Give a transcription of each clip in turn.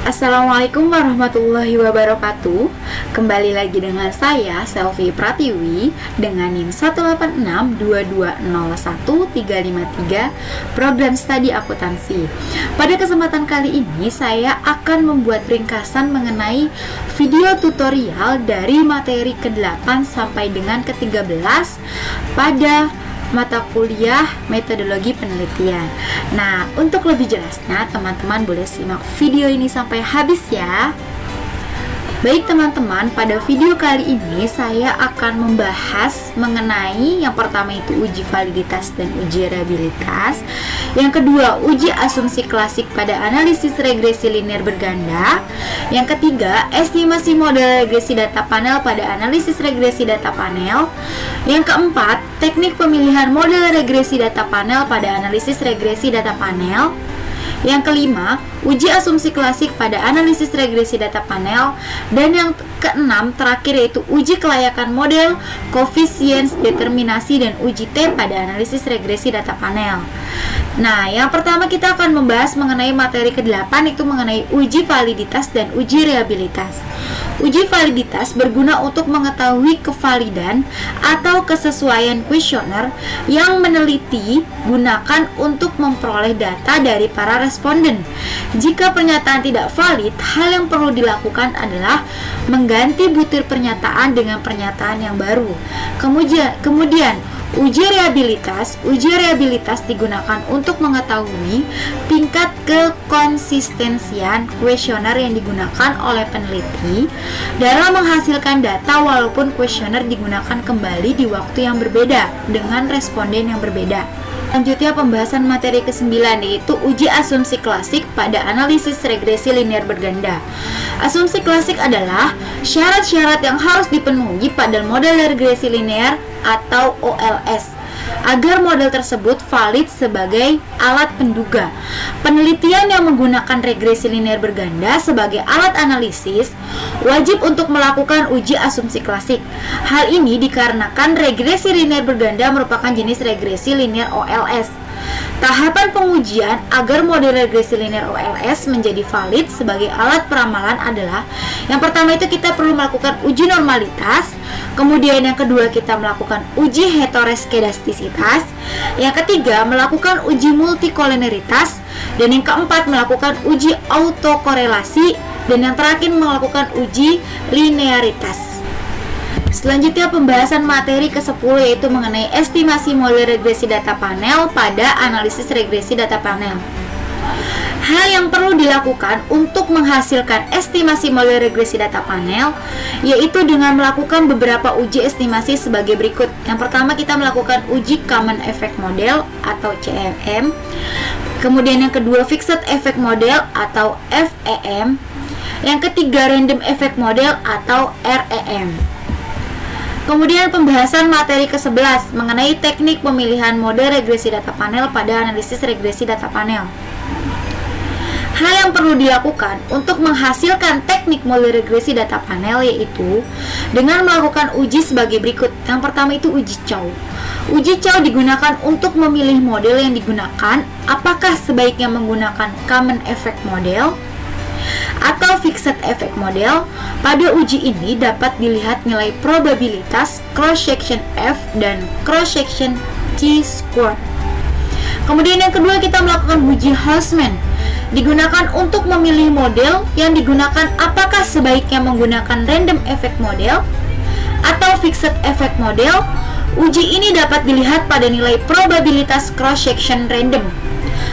Assalamualaikum warahmatullahi wabarakatuh. Kembali lagi dengan saya Selvi Pratiwi dengan NIM 18622013553 Program Studi Akuntansi. Pada kesempatan kali ini saya akan membuat ringkasan mengenai video tutorial dari materi ke-8 sampai dengan ke-13 pada mata kuliah metodologi penelitian. Nah, untuk lebih jelasnya teman-teman boleh simak video ini sampai habis ya. Baik teman-teman, pada video kali ini saya akan membahas mengenai yang pertama itu uji validitas dan uji reliabilitas. Yang kedua, uji asumsi klasik pada analisis regresi linear berganda. Yang ketiga, estimasi model regresi data panel pada analisis regresi data panel. Yang keempat, teknik pemilihan model regresi data panel pada analisis regresi data panel. Yang kelima, uji asumsi klasik pada analisis regresi data panel. Dan yang keenam terakhir yaitu uji kelayakan model, koefisien, determinasi, dan uji T pada analisis regresi data panel. Nah, yang pertama kita akan membahas mengenai materi ke-8 itu mengenai uji validitas dan uji reliabilitas. Uji validitas berguna untuk mengetahui kevalidan atau kesesuaian kuesioner yang meneliti gunakan untuk memperoleh data dari para responden. Jika pernyataan tidak valid, hal yang perlu dilakukan adalah mengganti butir pernyataan dengan pernyataan yang baru. Kemudian uji reliabilitas digunakan untuk mengetahui tingkat kekonsistensian kuesioner yang digunakan oleh peneliti dalam menghasilkan data walaupun kuesioner digunakan kembali di waktu yang berbeda dengan responden yang berbeda. Selanjutnya pembahasan materi ke-9 yaitu uji asumsi klasik pada analisis regresi linear berganda. Asumsi klasik adalah syarat-syarat yang harus dipenuhi pada model regresi linear atau OLS agar model tersebut valid sebagai alat penduga. Penelitian yang menggunakan regresi linear berganda sebagai alat analisis wajib untuk melakukan uji asumsi klasik. Hal ini dikarenakan regresi linear berganda merupakan jenis regresi linear OLS. Tahapan pengujian agar model regresi linear OLS menjadi valid sebagai alat peramalan adalah yang pertama itu kita perlu melakukan uji normalitas, kemudian yang kedua kita melakukan uji heteroskedastisitas, yang ketiga melakukan uji multikoliniaritas, dan yang keempat melakukan uji autokorelasi, dan yang terakhir melakukan uji linearitas. Selanjutnya pembahasan materi ke-10 yaitu mengenai estimasi model regresi data panel pada analisis regresi data panel. Hal yang perlu dilakukan untuk menghasilkan estimasi model regresi data panel yaitu dengan melakukan beberapa uji estimasi sebagai berikut. Yang pertama kita melakukan uji Common Effect Model atau CEM. Kemudian yang kedua Fixed Effect Model atau FEM. Yang ketiga Random Effect Model atau REM. Kemudian pembahasan materi ke-11 mengenai teknik pemilihan model regresi data panel pada analisis regresi data panel. Hal yang perlu dilakukan untuk menghasilkan teknik model regresi data panel yaitu dengan melakukan uji sebagai berikut. Yang pertama itu uji Chow. Uji Chow digunakan untuk memilih model yang digunakan, apakah sebaiknya menggunakan Common Effect Model atau Fixed Effect Model. Pada uji ini dapat dilihat nilai probabilitas cross section F dan cross section T-square. Kemudian yang kedua kita melakukan uji Hausman. Digunakan untuk memilih model yang digunakan, apakah sebaiknya menggunakan Random Effect Model atau Fixed Effect Model. Uji ini dapat dilihat pada nilai probabilitas cross section random.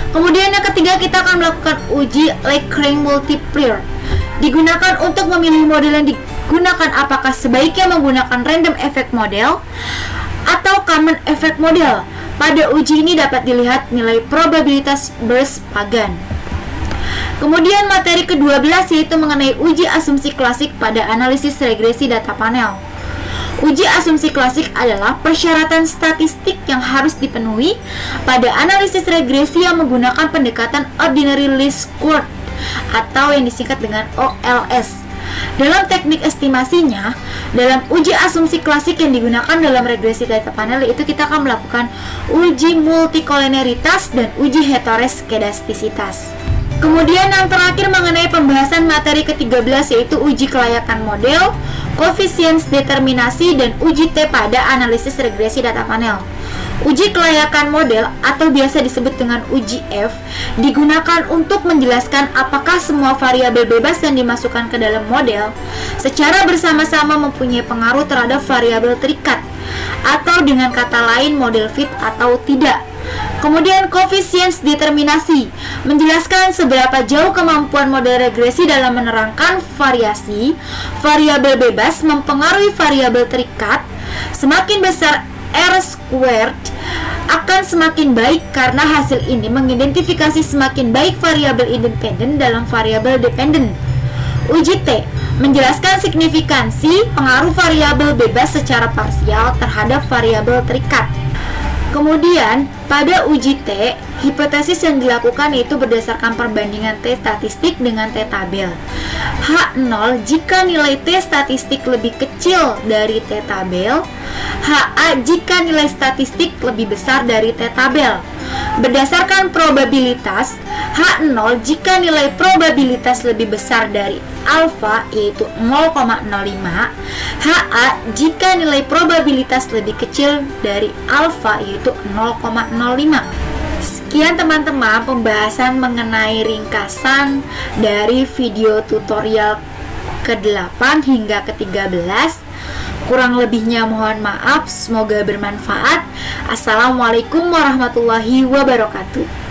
Kemudian yang ketiga kita akan melakukan uji Lekrange multiplier. Digunakan untuk memilih model yang digunakan, apakah sebaiknya menggunakan Random Effect Model atau Common Effect Model. Pada uji ini dapat dilihat nilai probabilitas Burst Pagan. Kemudian materi ke-12 yaitu mengenai uji asumsi klasik pada analisis regresi data panel. Uji asumsi klasik adalah persyaratan statistik yang harus dipenuhi pada analisis regresi yang menggunakan pendekatan Ordinary Least Squared atau yang disingkat dengan OLS. Dalam teknik estimasinya, dalam uji asumsi klasik yang digunakan dalam regresi data panel itu kita akan melakukan uji multikoliniaritas dan uji heteroskedastisitas. Kemudian yang terakhir mengenai pembahasan materi ke-13 yaitu uji kelayakan model, koefisiens determinasi, dan uji T pada analisis regresi data panel. Uji kelayakan model atau biasa disebut dengan uji F digunakan untuk menjelaskan apakah semua variabel bebas yang dimasukkan ke dalam model secara bersama-sama mempunyai pengaruh terhadap variabel terikat, atau dengan kata lain model fit atau tidak. Kemudian koefisiens determinasi menjelaskan seberapa jauh kemampuan model regresi dalam menerangkan variasi variabel bebas mempengaruhi variabel terikat. Semakin besar R squared akan semakin baik karena hasil ini mengidentifikasi semakin baik variabel independen dalam variabel dependen. Uji T menjelaskan signifikansi pengaruh variabel bebas secara parsial terhadap variabel terikat. Kemudian, pada uji T, hipotesis yang dilakukan yaitu berdasarkan perbandingan T statistik dengan T tabel. H0 jika nilai T statistik lebih kecil dari T tabel, HA jika nilai statistik lebih besar dari T tabel. Berdasarkan probabilitas, H0 jika nilai probabilitas lebih besar dari alfa yaitu 0,05, HA jika nilai probabilitas lebih kecil dari alfa yaitu 0,05. Sekian teman-teman pembahasan mengenai ringkasan dari video tutorial ke-8 hingga ke-13. Kurang lebihnya mohon maaf, semoga bermanfaat. Assalamualaikum warahmatullahi wabarakatuh.